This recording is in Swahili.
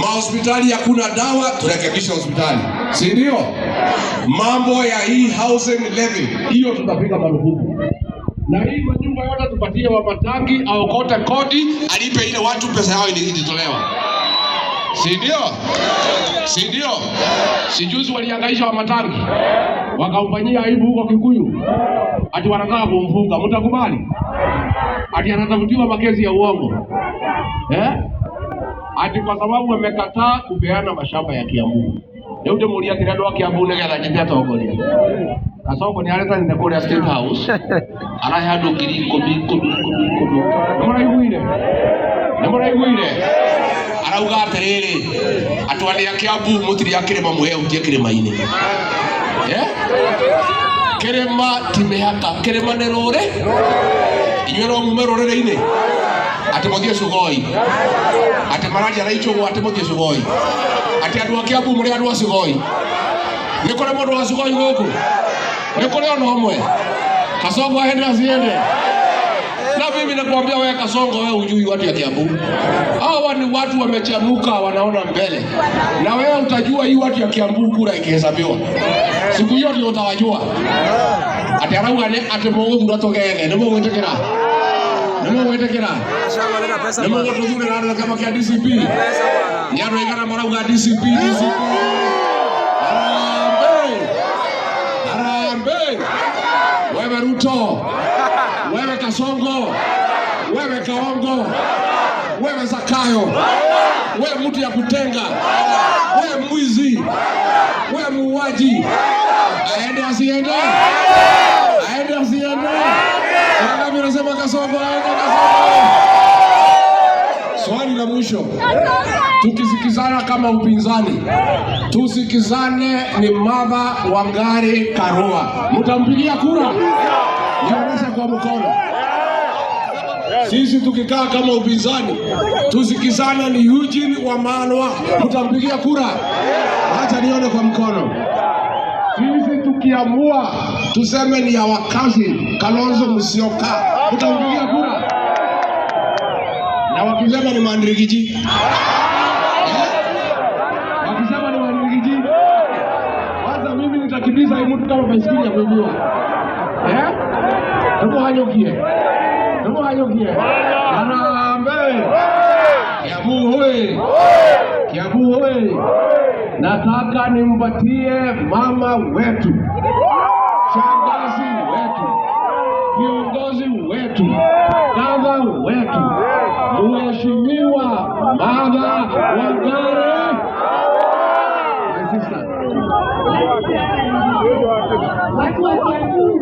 Mahospitali hakuna dawa, turekebisha hospitali, si ndio? Mambo ya hii housing levy, hiyo tutapiga marufuku. Na hii manyumba yote tupatie wa matangi, aokote kodi, alipe ile watu pesa yao ilitolewa. Si ndio? Si ndio? Sijuzi walihangaisha wa matangi, wakaufanyia aibu huko Kikuyu. Ati wanataka kumfunga, mtakubali? Ati anatafutiwa makesi ya uongo. Ati kwa sababu wamekataa kupeana mashamba ya Kiambu. Leo ndio mulia kile ndo Kiambu ngetha njia togoria. Kasongo ni aleta ndio kule State House. Ala hado kiri kobi. Namuraiguire. Arauga atiriri. Atwani ya Kiambu mutiri akirema muhe utie kirema-ini. Kirema timehaka kirema nerore. Inyero mumerore-ine. Ati muthie Sugoi. Ati maraja raicho ati muthie Sugoi. Ati andu a Kiambu muri andu a Sugoi. Ni kore mundu wa Sugoi guku. Ni kore ono homwe. Kasongo aende asiende. Na mimi nakwambia wewe Kasongo, wewe hujui watu ya Kiambu. Hawa ni watu wamechanuka, wanaona mbele. Na wewe utajua hii watu ya Kiambu kura ikihesabiwa. Siku hiyo ndio utawajua. Ati arauga ne ati mungu ndatogege, ni mungu ntekera. Nemo wetekera. Nemo watuzure na kama kia DCP. Nyaro igana marauga DCP. Harambe. Wewe Ruto. Wewe Kasongo. Wewe Kaongo. Wewe Zakayo. Wewe mtu ya kutenga. Wewe mwizi. Wewe muuaji. Aende asiende. Aende asiende. Wangapi wanasema Kasongo aende Kasongo? Swali la mwisho. Tukisikizana kama upinzani, tusikizane ni Martha Wangari Karua. Mtampigia kura? Nionyesha kwa mkono. Sisi tukikaa kama upinzani, tusikizane ni Eugene Wamalwa. Mtampigia kura? Acha nione kwa mkono. Sisi tukiamua tuseme ni ya wakazi Kalonzo Musyoka, mtampigia kura? Na wakisema ni Mandirigiji, wakisema ni Mandirigiji, kwanza mimi nitakimbiza hii mtu kama baiskeli ya kuibiwa. Ndio hanyokie. Ndio hanyokie. Harambe. Kiambu hoye. Kiambu hoye. Nataka nimpatie mama wetu, shangazi wetu, kiongozi wetu, baba wetu, Mheshimiwa Martha Wangari. Watu wa Kiambu